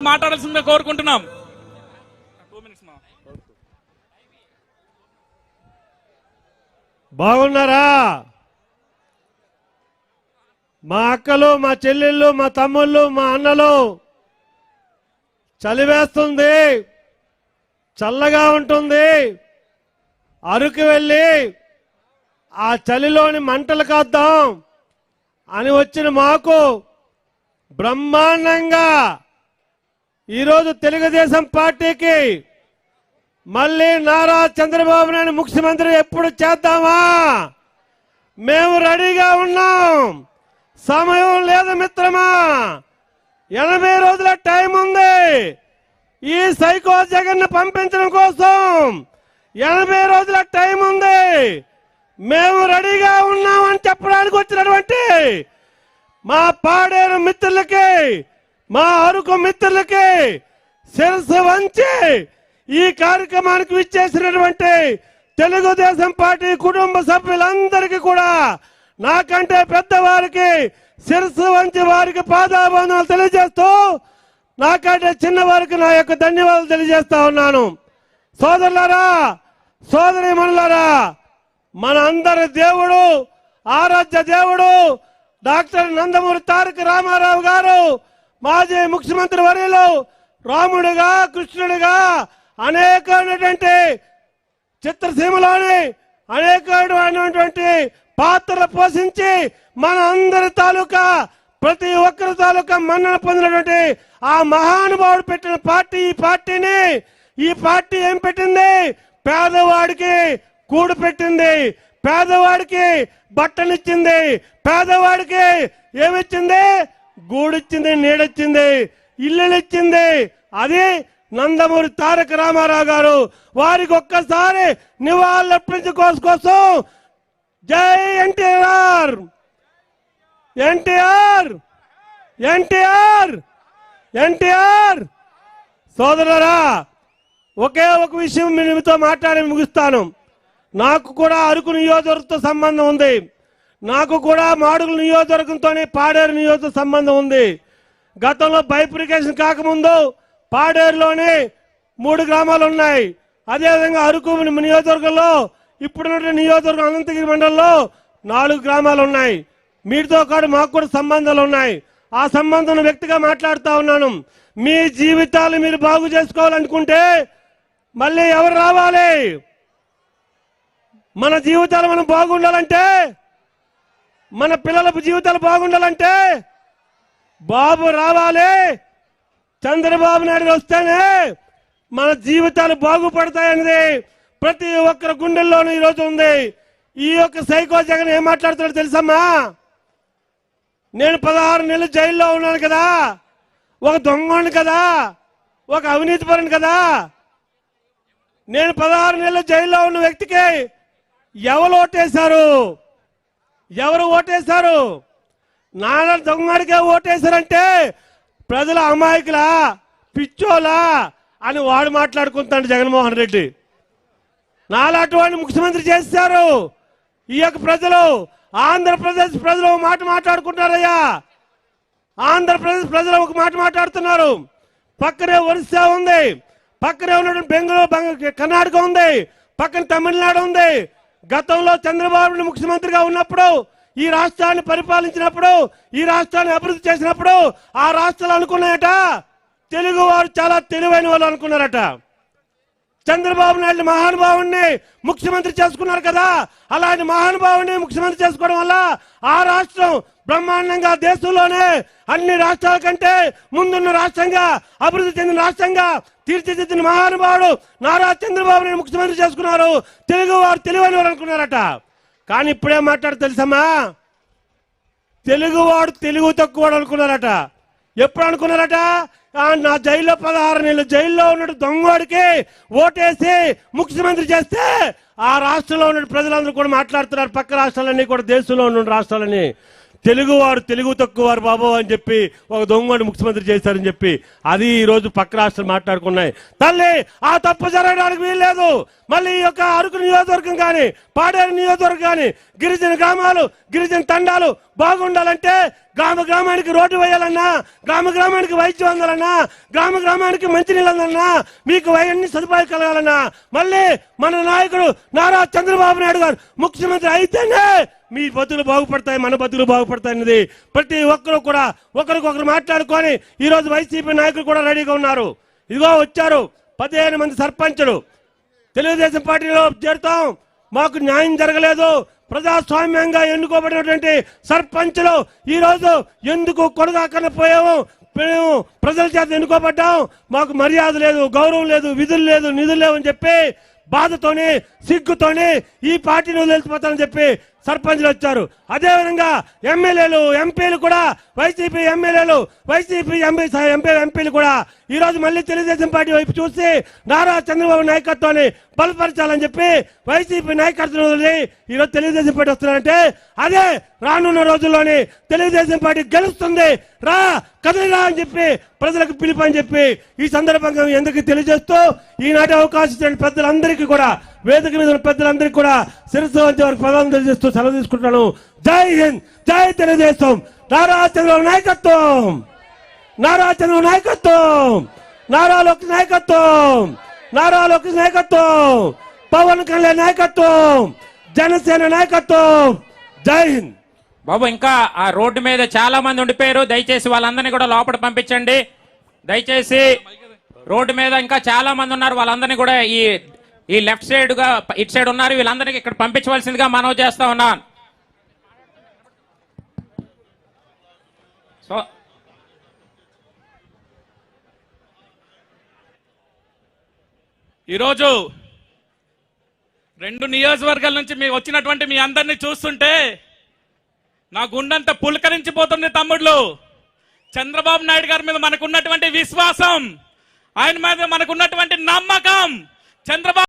మాట్లాడాల్సిందిగా కోరుకుంటున్నాం. బాగున్నారా? మా అక్కలు, మా చెల్లెళ్ళు, మా తమ్ముళ్ళు, మా అన్నలు, చలివేస్తుంది, చల్లగా ఉంటుంది. అరకు వెళ్ళి ఆ చలిలోని మంటలు కాద్దాం అని వచ్చిన మాకు బ్రహ్మాండంగా ఈరోజు తెలుగుదేశం పార్టీకి మళ్ళీ నారా చంద్రబాబు నాయుడు ముఖ్యమంత్రి ఎప్పుడు చేద్దామా? మేము రెడీగా ఉన్నాం. సమయం లేదు మిత్రమా, 80 రోజుల టైం ఉంది. ఈ సైకో జగన్ పంపించడం కోసం 80 రోజుల టైం ఉంది. మేము రెడీగా ఉన్నామని చెప్పడానికి వచ్చినటువంటి మా పాడేరు మిత్రులకి, మా అరకు మిత్రులకి శిరస్సు వంచి ఈ కార్యక్రమానికి విచ్చేసినటువంటి తెలుగుదేశం పార్టీ కుటుంబ సభ్యులందరికీ కూడా నాకంటే పెద్దవారికి శిరస్సు వంచి వారికి పాదాబంధనాలు తెలియజేస్తూ, నాకంటే చిన్నవారికి నా యొక్క ధన్యవాదాలు తెలియజేస్తా ఉన్నాను. సోదరులారా, సోదరీమణులారా, మన అందరి దేవుడు, ఆరాధ్య దేవుడు డాక్టర్ నందమూరి తారక రామారావు గారు, మాజీ ముఖ్యమంత్రి వర్యులు, రాముడిగా, కృష్ణుడిగా అనేకమైనటువంటి చిత్రసీమలోని అనేకమైనటువంటి పాత్రలు పోషించి మన అందరి తాలూకా, ప్రతి ఒక్కరి తాలూకా మన్నన పొందినటువంటి ఆ మహానుభావుడు పెట్టిన పార్టీ ఈ పార్టీ ఏం పెట్టింది? పేదవాడికి కూడు పెట్టింది, పేదవాడికి బట్టనిచ్చింది, పేదవాడికి ఏమిచ్చింది? గూడిచ్చింది, నీడిచ్చింది, ఇల్లునిచ్చింది. అది నందమూరి తారక రామారావు గారు. వారికి ఒక్కసారి నివాళులర్పించుకోసం కోసం జై ఎన్టీఆర్, ఎన్టీఆర్, ఎన్టీఆర్, ఎన్టీఆర్. సోదరులారా, ఒకే ఒక విషయం మీతో మాట్లాడి ముగిస్తాను. నాకు కూడా అరకు నియోజకవర్గంతో సంబంధం ఉంది. నాకు కూడా మాడుగుల నియోజకవర్గంతోనే పాడేరు నియోజక సంబంధం ఉంది. గతంలో బైఫర్కేషన్ కాకముందు పాడేరులోనే 3 గ్రామాలు ఉన్నాయి. అదేవిధంగా అరకు నియోజకవర్గంలో ఇప్పుడున్న నియోజకవర్గం అనంతగిరి మండలంలో 4 గ్రామాలు ఉన్నాయి. మీతో కూడా మాకు కూడా సంబంధాలు ఉన్నాయి. ఆ సంబంధం వ్యక్తిగా మాట్లాడుతా ఉన్నాను. మీ జీవితాలు మీరు బాగు చేసుకోవాలనుకుంటే మళ్ళీ ఎవరు రావాలి? మన జీవితాలు మనం బాగుండాలంటే, మన పిల్లల జీవితాలు బాగుండాలంటే బాబు రావాలి. చంద్రబాబు నాయుడు వస్తేనే మన జీవితాలు బాగుపడతాయనేది ప్రతి ఒక్కరి గుండెల్లోనూ ఈరోజు ఉంది. ఈ యొక్క సైకో జగన్ ఏం మాట్లాడుతున్నాడు తెలుసమ్మా? నేను 16 నెలలు జైల్లో ఉన్నాను కదా, ఒక దొంగని కదా, ఒక అవినీతిపరుని కదా. నేను 16 నెలలు జైల్లో ఉన్న వ్యక్తికి ఎవరు ఓటేశారు? ఎవరు ఓటేశారు? నాన్న దొంగడికే ఓటేశారంటే ప్రజల అమాయకులా, పిచ్చోలా అని వాడు మాట్లాడుకుంటాడు జగన్మోహన్ రెడ్డి. నాలాంటి వాడిని ముఖ్యమంత్రి చేశారు. ఈ యొక్క ప్రజలు, ఆంధ్రప్రదేశ్ ప్రజలు ఒక మాట మాట్లాడుకుంటారయ్యా. ఆంధ్రప్రదేశ్ ప్రజలు ఒక మాట మాట్లాడుతున్నారు. పక్కనే ఒరిస్సా ఉంది, పక్కనే ఉన్నటువంటి బెంగళూరు, కర్ణాటక ఉంది, పక్కన తమిళనాడు ఉంది. గతంలో చంద్రబాబు ముఖ్యమంత్రిగా ఉన్నప్పుడు, ఈ రాష్ట్రాన్ని పరిపాలించినప్పుడు, ఈ రాష్ట్రాన్ని అభివృద్ధి చేసినప్పుడు ఆ రాష్ట్రాలు అనుకున్నాయట, తెలుగు వారు చాలా తెలివైన వాళ్ళు అనుకున్నారట. చంద్రబాబు నాయుడు మహానుభావుణ్ణి ముఖ్యమంత్రి చేసుకున్నారు కదా, అలాంటి మహానుభావుని ముఖ్యమంత్రి చేసుకోవడం వల్ల ఆ రాష్ట్రం బ్రహ్మాండంగా దేశంలోనే అన్ని రాష్ట్రాల కంటే ముందున్న రాష్ట్రంగా, అభివృద్ధి చెందిన రాష్ట్రంగా తీర్చిదిద్దిన మహానుభావుడు నారా చంద్రబాబు నాయుడు ముఖ్యమంత్రి చేసుకున్నారు. తెలుగు వారు తెలివైన వారు అనుకున్నారట. కానీ ఇప్పుడేం మాట్లాడు తెలుసమ్మా? తెలుగువాడు తెలుగు తక్కువ అనుకున్నారట. ఎప్పుడు అనుకున్నారట? నా జైల్లో 16 నెలలు జైల్లో ఉన్న దొంగవాడికి ఓటేసి ముఖ్యమంత్రి చేస్తే ఆ రాష్ట్రంలో ఉన్న ప్రజలందరూ కూడా మాట్లాడుతున్నారు. పక్క రాష్ట్రాలన్నీ కూడా, దేశంలో ఉన్న రాష్ట్రాలని తెలుగువారు తెలుగు తక్కువవారు బాబు అని చెప్పి ఒక దొంగడు ముఖ్యమంత్రి చేశారని చెప్పి అది ఈ రోజు పక్క రాష్ట్రాలు మాట్లాడుకున్నాయి. తల్లి ఆ తప్పు జరగడానికి వీల్లేదు. మళ్ళీ ఈ యొక్క అరకు నియోజకవర్గం కానీ పాడేరు నియోజకవర్గం కానీ గిరిజన గ్రామాలు గిరిజన తండాలు బాగుండాలంటే గ్రామ గ్రామానికి రోడ్డు వేయాలన్నా, గ్రామ గ్రామానికి వైద్యం అందాలన్నా, గ్రామ గ్రామానికి మంచినీళ్ళు అందాలన్నా, మీకు అన్ని సదుపాయాలు కలగాలన్నా మళ్ళీ మన నాయకుడు నారా చంద్రబాబు నాయుడు గారు ముఖ్యమంత్రి అయితేనే మీ బతుకులు బాగుపడతాయి, మన బతుకులు బాగుపడతాయి అన్నది ప్రతి ఒక్కరు కూడా ఒకరికొకరు మాట్లాడుకొని ఈ రోజు వైసీపీ నాయకులు కూడా రెడీగా ఉన్నారు. ఇదిగో వచ్చారు 15 మంది సర్పంచులు. తెలుగుదేశం పార్టీలో చేరుతాం, మాకు న్యాయం జరగలేదు, ప్రజాస్వామ్యంగా ఎన్నుకోబడినటువంటి సర్పంచులు ఈ రోజు ఎందుకు కొనగాకన పోయాము, మేము ప్రజల చేత ఎన్నుకోబడ్డాం, మాకు మర్యాద లేదు, గౌరవం లేదు, విధులు లేదు, నిధులు లేవు అని చెప్పి బాధతోనే సిగ్గుతోనే ఈ పార్టీని వదిలిపోతానని చెప్పి సర్పంచ్లు వచ్చారు. అదేవిధంగా ఎమ్మెల్యేలు ఎంపీలు కూడా వైసీపీ ఎమ్మెల్యేలు వైసీపీ ఎంపీలు కూడా ఈ రోజు మళ్ళీ తెలుగుదేశం పార్టీ వైపు చూసి నారా చంద్రబాబు నాయకత్వాన్ని బలపరచాలని చెప్పి వైసీపీ నాయకత్వం వదిలి ఈరోజు తెలుగుదేశం పార్టీ వస్తున్నారంటే అదే రానున్న రోజుల్లోనే తెలుగుదేశం పార్టీ గెలుస్తుంది, రా కదలిరా అని చెప్పి ప్రజలకు పిలుపు అని చెప్పి ఈ సందర్భంగా ఎందుకు తెలియజేస్తూ ఈనాటి అవకాశం ఇచ్చిన పెద్దలందరికీ కూడా వేదిక మీద ఉన్న పెద్దలందరికీ కూడా శిరస్సు వంచి వారికి పదాలను తెలియజేస్తూ సెలవు తీసుకుంటాను. జై హింద్, జై తెలుగుదేశం, నారా చంద్రబాబు నాయకత్వం, నారా చంద్రబాబు నాయకత్వం, నారా లోకేష్ నాయకత్వం, నారా లోకేష్ నాయకత్వం, పవన్ కళ్యాణ్ నాయకత్వం, జనసేన నాయకత్వం. జై హింద్. బాబు ఇంకా ఆ రోడ్డు మీద చాలా మంది ఉండిపోయారు, దయచేసి వాళ్ళందరినీ కూడా లోపల పంపించండి. దయచేసి రోడ్డు మీద ఇంకా చాలా మంది ఉన్నారు, వాళ్ళందరినీ కూడా ఈ లెఫ్ట్ సైడ్ గా ఇటు సైడ్ ఉన్నారు, వీళ్ళందరినీ ఇక్కడ పంపించవలసిందిగా మనవి చేస్తా ఉన్నాను. సో ఈరోజు 2 నియోజకవర్గాల నుంచి మీ వచ్చినటువంటి మీ అందరినీ చూస్తుంటే నా గుండెంత పులకరించిపోతుంది తమ్ముళ్ళు. చంద్రబాబు నాయుడు గారి మీద మనకున్నటువంటి విశ్వాసం, ఆయన మీద మనకున్నటువంటి నమ్మకం, చంద్రబాబు